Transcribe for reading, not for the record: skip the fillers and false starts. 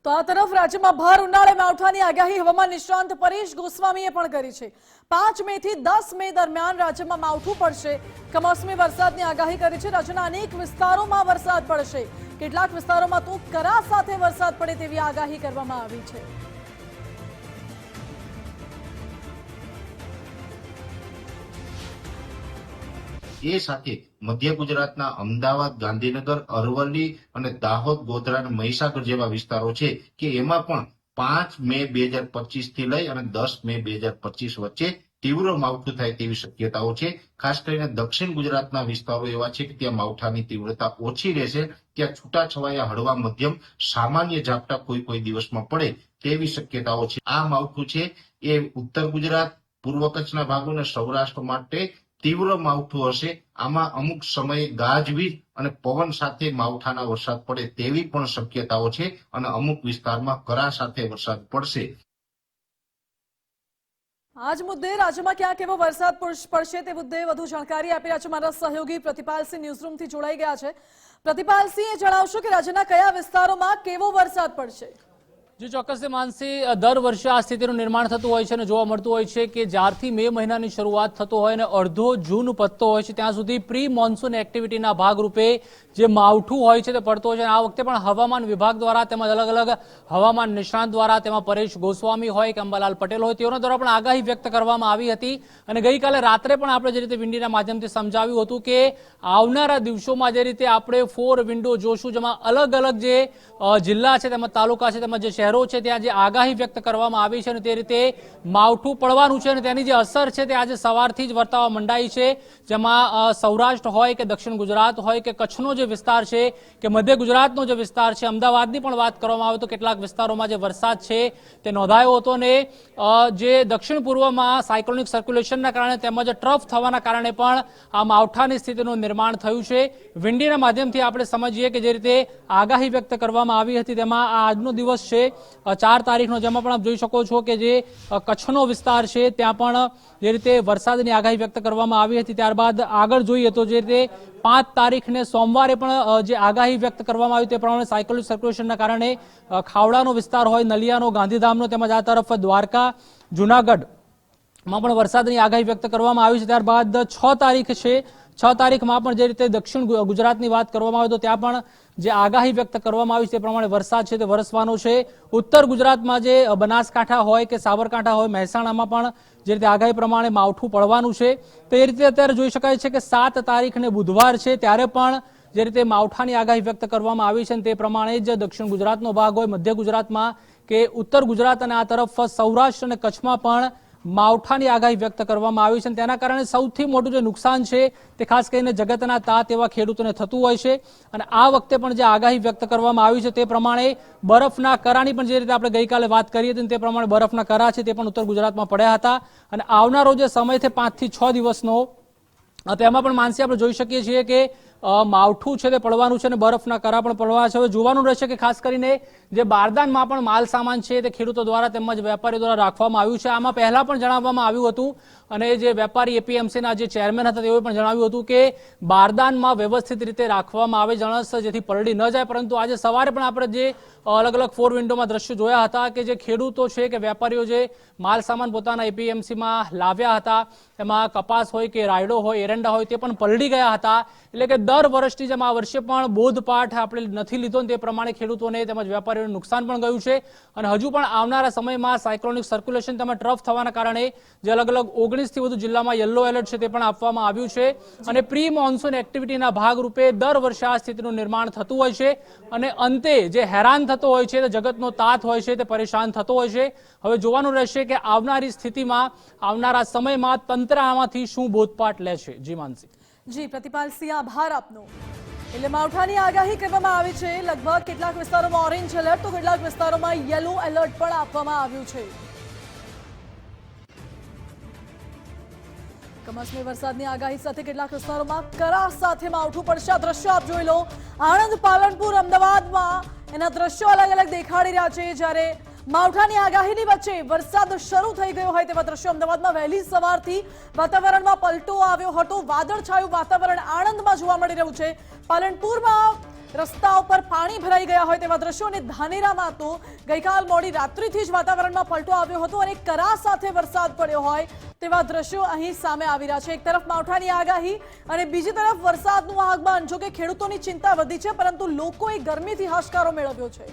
તો આ તરફ રાજ્યમાં ભર ઉનાળે માવઠાની આગાહી હવામાન નિષ્ણાંત પરેશ ગોસ્વામીએ પણ કરી છે। 5 મે થી 10 મે દરમિયાન રાજ્યમાં માવઠું પડશે। કમોસમી વરસાદની આગાહી કરી છે। રાજ્યના અનેક વિસ્તારોમાં વરસાદ પડશે। કેટલાક વિસ્તારોમાં તો કરા સાથે વરસાદ પડે તેવી આગાહી કરવામાં આવી છે। એ સાથે મધ્ય ગુજરાતના અમદાવાદ, ગાંધીનગર, અરવલ્લી અને દાહોદ, ગોધરા અને મહીસાગર જેવા વિસ્તારો છે કે એમાં પણ 5 મે 2025 થી લઈ અને 10 મે 2025 વચ્ચે તીવ્ર માવઠું થાય તેવી શક્યતાઓ છે। ખાસ કરીને દક્ષિણ ગુજરાતના વિસ્તારો એવા છે કે ત્યાં માવઠાની તીવ્રતા ઓછી રહેશે। ત્યાં છૂટાછવાયા હળવા મધ્યમ સામાન્ય ઝાપટા કોઈ દિવસમાં પડે તેવી શક્યતાઓ છે। આ માવઠું છે એ ઉત્તર ગુજરાત, પૂર્વ કચ્છના ભાગો અને સૌરાષ્ટ્ર માટે તીવ્ર માવઠું હશે। આમાં અમુક સમયે ગાજવીજ અને પવન સાથે માવઠાના વરસાદ પડે તેવી પણ શક્યતાઓ છે અને અમુક વિસ્તારમાં કરા સાથે વરસાદ પડશે। આજ મુદ્દે રાજ્યમાં ક્યાં કેવો વરસાદ પડશે તે મુદ્દે વધુ જાણકારી આપી રહ્યા છે મારા સહયોગી પ્રતિપાલસિંહ ન્યૂઝરૂમથી જોડાઈ ગયા છે। પ્રતિપાલસિંહ, જણાવશો કે રાજ્યના કયા વિસ્તારોમાં કેવો વરસાદ પડશે? जी ચોક્કસ માનસી, દર વર્ષે આ સ્થિતિનું નિર્માણ થતું હોય છે અને જોવા મળતું હોય છે કે જ્યારથી મે મહિનાની શરૂઆત થતો હોય અને અડધો જૂન પતતો હોય છે ત્યાં સુધી પ્રી મોન્સૂન એક્ટિવિટીના ભાગરૂપે જે માવઠું હોય છે તે પડતો હોય છે। આ વખતે પણ હવામાન વિભાગ દ્વારા તેમજ અલગ અલગ હવામાન નિષ્ણાંત દ્વારા, તેમાં પરેશ ગોસ્વામી હોય કે અંબાલાલ પટેલ હોય, તેઓના દ્વારા પણ આગાહી વ્યક્ત કરવામાં આવી હતી। અને ગઈકાલે રાત્રે પણ આપણે જે રીતે વિંડીના માધ્યમથી સમજાવ્યું હતું કે આવનારા દિવસોમાં જે રીતે આપણે 4 વિન્ડો જોશું, જેમાં અલગ અલગ જે જિલ્લા છે, તેમજ તાલુકા છે, તેમજ જે શહેરો છે ત્યાં જે આગાહી વ્યક્ત કરવામાં આવી છે અને તે રીતે માવઠું પડવાનું છે અને તેની જે અસર છે તે આજે સવારથી જ વર્તાવા મંડાઈ છે। જેમાં સૌરાષ્ટ્ર હોય કે દક્ષિણ ગુજરાત હોય કે કચ્છનો જે વિસ્તાર છે કે મધ્ય ગુજરાતનો જે વિસ્તાર છે, અમદાવાદની પણ વાત કરવામાં આવે તો કેટલાક વિસ્તારોમાં જે વરસાદ છે તે નોંધાયો હતો અને જે દક્ષિણ પૂર્વમાં સાયક્લોનિક સર્ક્યુલેશનના કારણે તેમજ ટ્રફ થવાના કારણે પણ આ માવઠાની સ્થિતિનું નિર્માણ થયું છે। વિંડીના માધ્યમથી આપણે સમજીએ કે જે રીતે આગાહી વ્યક્ત કરવામાં આવી હતી તેમાં આજનો દિવસ છે 4 તારીખનો, જેમાં પણ આપ જોઈ શકો છો કે જે કચ્છનો વિસ્તાર છે ત્યાં પણ જે રીતે વરસાદની આગાહી વ્યક્ત કરવામાં આવી હતી। ત્યારબાદ આગળ જોઈએ તો જે રીતે 5 તારીખને સોમવારે પણ જે આગાહી વ્યક્ત કરવામાં આવી તે પ્રમાણે સાયક્લોનિક સર્ક્યુલેશનના કારણે ખાવડાનો વિસ્તાર હોય, નલિયાનો, ગાંધીધામનો, તેમજ આ તરફ દ્વારકા, જુનાગઢમાં પણ વરસાદની આગાહી વ્યક્ત કરવામાં આવી છે। ત્યારબાદ 6 તારીખ છે, 6 તારીખમાં પણ જે રીતે દક્ષિણ ગુજરાતની વાત કરવામાં આવે તો ત્યાં પણ જે આગાહી વ્યક્ત કરવામાં આવી છે તે પ્રમાણે વરસાદ છે તે વરસવાનો છે। ઉત્તર ગુજરાતમાં જે બનાસકાંઠા હોય કે સાબરકાંઠા હોય, મહેસાણામાં પણ જે રીતે આગાહી પ્રમાણે માવઠું પડવાનું છે તે રીતે અત્યારે જોઈ શકાય છે કે 7 તારીખને બુધવાર છે ત્યારે પણ જે રીતે માવઠાની આગાહી વ્યક્ત કરવામાં આવી છે તે પ્રમાણે જ દક્ષિણ ગુજરાતનો ભાગ હોય, મધ્ય ગુજરાતમાં કે ઉત્તર ગુજરાત અને આ તરફ સૌરાષ્ટ્ર અને કચ્છમાં પણ માવઠાની આગાહી વ્યક્ત કરવામાં આવી છે। તેના કારણે સૌથી મોટું જે નુકસાન છે તે ખાસ કરીને જગતના તાત એવા ખેડૂતોને થતું હોય છે અને આ વખતે પણ જે આગાહી વ્યક્ત કરવામાં આવી છે તે પ્રમાણે બરફના કરાની પણ જે રીતે આપણે ગઈકાલે વાત કરી હતી તે પ્રમાણે બરફના કરા છે તે પણ ઉત્તર ગુજરાતમાં પડ્યા હતા અને આવનારો જે સમય છે 5 થી 6 દિવસનો, તેમાં પણ માનસી આપણે જોઈ શકીએ છીએ કે માવઠું છે તે પડવાનું છે અને બરફના કરા પણ પડવાના છે। હવે જોવાનું રહેશે કે ખાસ કરીને જે બારદાનમાં પણ માલ સામાન છે તે ખેડૂતો દ્વારા તેમજ વેપારીઓ દ્વારા રાખવામાં આવ્યું છે। આમાં પહેલા પણ જણાવવામાં આવ્યું હતું અને જે વેપારી એપીએમસીના જે ચેરમેન હતા તેઓએ પણ જણાવ્યું હતું કે બારદાનમાં વ્યવસ્થિત રીતે રાખવામાં આવે જણસ જેથી પલળી ન જાય, પરંતુ આજે સવારે પણ આપણે જે અલગ અલગ 4 વિન્ડોમાં દ્રશ્યો જોયા હતા કે જે ખેડૂતો છે કે વેપારીઓ જે માલ સામાન પોતાના એપીએમસીમાં લાવ્યા હતા એમાં કપાસ હોય કે રાયડો હોય, એરંડા હોય તે પણ પલળી ગયા હતા। એટલે કે દર વર્ષની જેમ આ વર્ષે પણ બોધપાઠ આપણે નથી લીધો તે પ્રમાણે ખેડૂતોને તેમજ વેપારીઓને નુકસાન પણ ગયું છે અને હજુ પણ આવનારા સમયમાં સાયક્લોનિક સર્ક્યુલેશન તેમજ ટ્રફ થવાના કારણે જે અલગ અલગ 19 થી વધુ જિલ્લામાં યલો એલર્ટ છે તે પણ આપવામાં આવ્યું છે અને પ્રી મોન્સૂન એક્ટિવિટીના ભાગરૂપે દર વર્ષે આ સ્થિતિનું નિર્માણ થતું હોય છે અને અંતે જે હેરાન થતો હોય છે, જગતનો તાત હોય છે તે પરેશાન થતો હોય છે। હવે જોવાનું રહેશે કે આવનારી સ્થિતિમાં, આવનારા સમયમાં તંત્ર આમાંથી શું બોધપાઠ લે છે। જી માનસી। જી પ્રતિપાલસિંહ, આભાર આપનો। એટલે માવઠાની આગાહી કરવામાં આવી છે। લગભગ કેટલાક વિસ્તારોમાં ઓરેન્જ એલર્ટ તો કેટલાક વિસ્તારોમાં યલો એલર્ટ પણ આપવામાં આવ્યું છે। કમોસમી વરસાદની આગાહી સાથે કેટલાક વિસ્તારોમાં કરા સાથે માવઠું પડશે। આ દ્રશ્યો આપ જોઈ લો, આણંદ, પાલનપુર, અમદાવાદમાં એના દ્રશ્યો અલગ અલગ દેખાડી રહ્યા છે। જ્યારે માવઠાની આગાહીની વચ્ચે વરસાદ શરૂ થઈ ગયો હોય તેવા દ્રશ્યો અમદાવાદમાં વહેલી સવારથી વાતાવરણમાં પલટો આવ્યો હતો। વાદળછાયું વાતાવરણ આણંદમાં જોવા મળી રહ્યું છે। પાલનપુરમાં રસ્તા ઉપર પાણી ભરાઈ ગયા હોય તેવા દ્રશ્યો અને ધાનેરામાં તો ગઈકાલ મોડી રાત્રિથી જ વાતાવરણમાં પલટો આવ્યો હતો અને કરા સાથે વરસાદ પડ્યો હોય તેવા દ્રશ્યો અહીં સામે આવી રહ્યા છે. એક તરફ માવઠાની આગાહી અને બીજી તરફ વરસાદનું આગમન. જો કે ખેડૂતોની ચિંતા વધી છે, પરંતુ લોકોએ ગરમીથી હાશકારો મેળવ્યો છે.